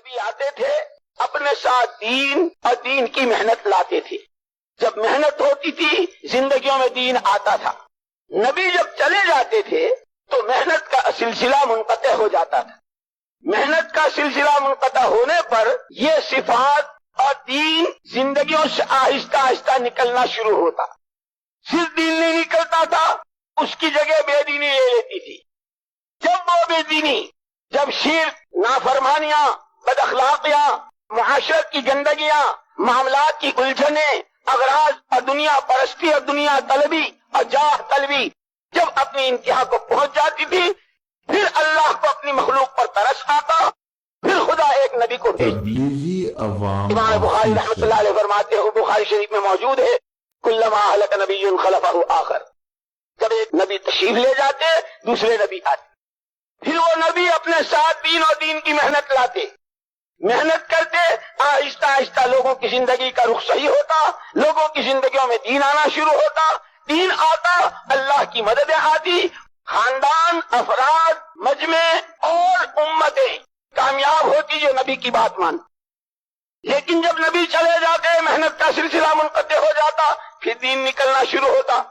نبی آتے تھے اپنے ساتھ دین اور دین کی محنت لاتے تھے. جب محنت ہوتی تھی زندگیوں میں دین آتا تھا. نبی جب چلے جاتے تھے تو محنت کا سلسلہ منقطع ہو جاتا تھا. محنت کا سلسلہ منقطع ہونے پر یہ صفات اور دین زندگیوں سے آہستہ آہستہ نکلنا شروع ہوتا. صرف دین نہیں نکلتا تھا، اس کی جگہ بے دینی لے لیتی تھی. جب وہ بے دینی، جب شرک، نافرمانیاں، بد اخلاقیاں، معاشرت کی گندگیاں، معاملات کی الجھنیں، اغراض اور دنیا پرستی اور دنیا طلبی اور جاہ طلبی جب اپنی انتہا کو پہنچ جاتی تھی، پھر اللہ کو اپنی مخلوق پر ترس آتا، پھر خدا ایک نبی کو بھیجتا. امام بخاری رحمۃ اللہ علیہ فرماتے ہیں، بخاری شریف میں موجود ہے، کلما ہلک نبی خلفہ آخر. جب ایک نبی تشریف لے جاتے دوسرے نبی آتے، پھر وہ نبی اپنے ساتھ دین اور دین کی محنت لاتے، محنت کرتے، آہستہ آہستہ لوگوں کی زندگی کا رخ صحیح ہوتا، لوگوں کی زندگیوں میں دین آنا شروع ہوتا. دین آتا، اللہ کی مددیں آتی، خاندان، افراد، مجمع اور امتیں کامیاب ہوتی جو نبی کی بات مانتی. لیکن جب نبی چلے جاتے محنت کا سلسلہ منقطع ہو جاتا، پھر دین نکلنا شروع ہوتا.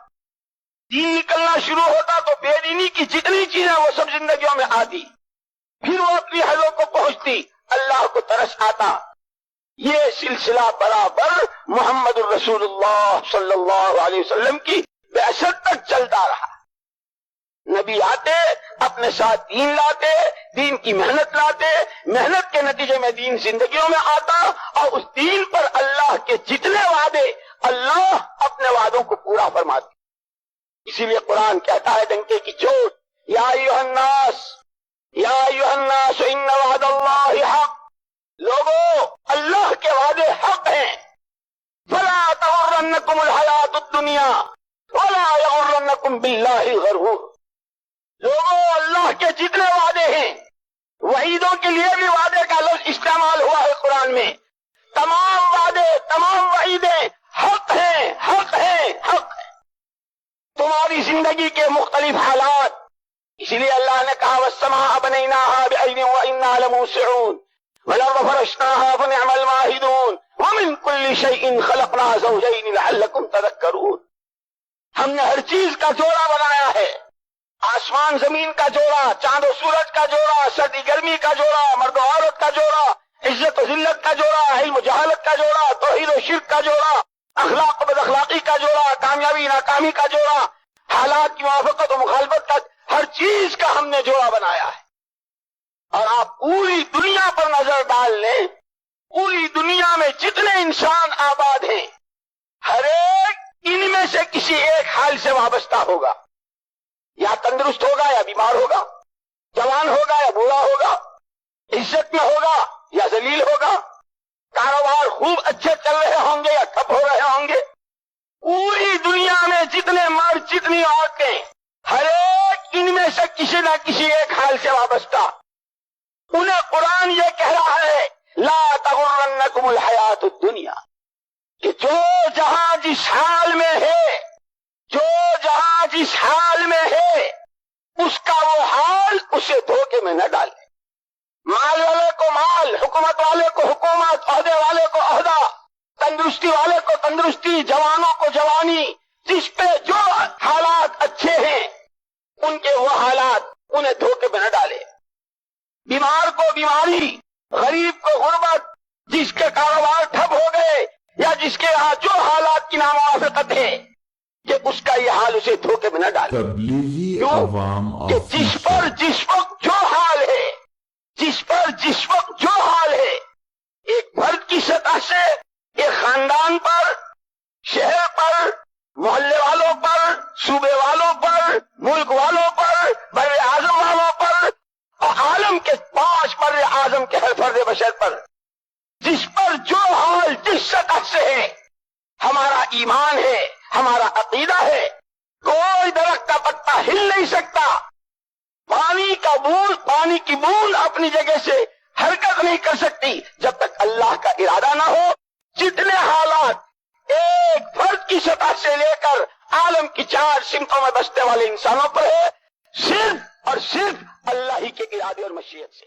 دین نکلنا شروع ہوتا تو بے دینی کی جتنی چیزیں وہ سب زندگیوں میں آتی، پھر وہ اپنی حدوں کو پہنچتی، اللہ کو ترس آتا. یہ سلسلہ برابر محمد الرسول اللہ صلی اللہ علیہ وسلم کی بعثت تک چلتا رہا. نبی آتے، اپنے ساتھ دین لاتے، دین کی محنت لاتے، محنت کے نتیجے میں دین زندگیوں میں آتا، اور اس دین پر اللہ کے جتنے وعدے، اللہ اپنے وعدوں کو پورا فرماتے. اسی لیے قرآن کہتا ہے ڈنکے کی چوٹ، یا ایھا الناس ان وعد اللہ حق. لوگوں، اللہ کے وعدے حق ہیں. فلا تغرنکم الحیات الدنیا ولا یغرنکم باللہ الغرور. لوگوں، اللہ کے جتنے وعدے ہیں، وعیدوں کے لیے بھی وعدے کا لفظ استعمال ہوا ہے قرآن میں. تمام وعدے، تمام وعیدیں حق ہیں، حق ہیں، حق ہیں. تمہاری زندگی کے مختلف حالات، اسی لیے اللہ نے کہا والسماء بنيناها بأيد وإنا لموسعون والأرض فرشناها فنعم الماهدون ومن كل شيء خلقنا زوجين لعلكم تذكرون. ہم نے ہر چیز کا جوڑا بنایا ہے، آسمان زمین کا جوڑا، چاند و سورج کا جوڑا، سردی گرمی کا جوڑا، مرد و عورت کا جوڑا، عزت و ذلت کا جوڑا، علم و جہالت کا جوڑا، توحید و شرک کا جوڑا، اخلاق و بد اخلاقی کا جوڑا، کامیابی ناکامی کا جوڑا، حالات کی موافقت و مخالفت کا، ہر چیز کا ہم نے جوڑا بنایا ہے. اور آپ پوری دنیا پر نظر ڈال لیں، پوری دنیا میں جتنے انسان آباد ہیں، ہر ایک ان میں سے کسی ایک حال سے وابستہ ہوگا. یا تندرست ہوگا یا بیمار ہوگا، جوان ہوگا یا بوڑھا ہوگا، عزت میں ہوگا یا ذلیل ہوگا، کاروبار خوب اچھے چل رہے ہوں گے یا ٹھپ ہو رہے ہوں گے. پوری دنیا میں جتنے مرد، جتنی عورتیں، ہر ایک ان میں سے کسی نہ کسی ایک حال سے وابستہ. انہیں قرآن یہ کہہ رہا ہے لا تغرنکم الحیات الدنیا، کہ جو جہاں جس حال میں ہے، جو جہاں جس حال میں ہے، اس کا وہ حال اسے دھوکے میں نہ ڈالے. مال والے کو مال، حکومت والے کو حکومت، عہدے والے کو عہدہ، تندرستی والے کو تندرستی، جوانوں کو جوانی، جس پہ جو حالات اچھے ہیں ان کے وہ حالات انہیں دھوکے میں نہ ڈالے. بیمار کو بیماری، غریب کو غربت، جس کے کاروبار ٹھپ ہو گئے یا جس کے یہاں جو حالات کی ناموافقت ہے، کہ اس کا یہ حال اسے دھوکے میں نہ ڈالے. کہ جس پر جس وقت جو حال ہے، جس پر جس وقت جو حال ہے، ایک فرد کی سطح سے، ایک خاندان پر، شہر پر، محلے والوں پر، صوبے والوں پر، ملک والوں پر، بر اعظم والوں پر، اور عالم کے 5 بر اعظم کے ہر فرد بشر پر، جس پر جو حال جس سطح سے ہے، ہمارا ایمان ہے، ہمارا عقیدہ ہے، کوئی درخت کا پتا ہل نہیں سکتا، پانی کی بوند اپنی جگہ سے حرکت نہیں کر سکتی جب تک اللہ کا ارادہ نہ ہو. جتنے حالات ایک فرد کی سطح سے لے کر عالم کی 4 سمتوں میں بسنے والے انسانوں پر ہے، صرف اور صرف اللہ ہی کے ارادے اور مشیت سے.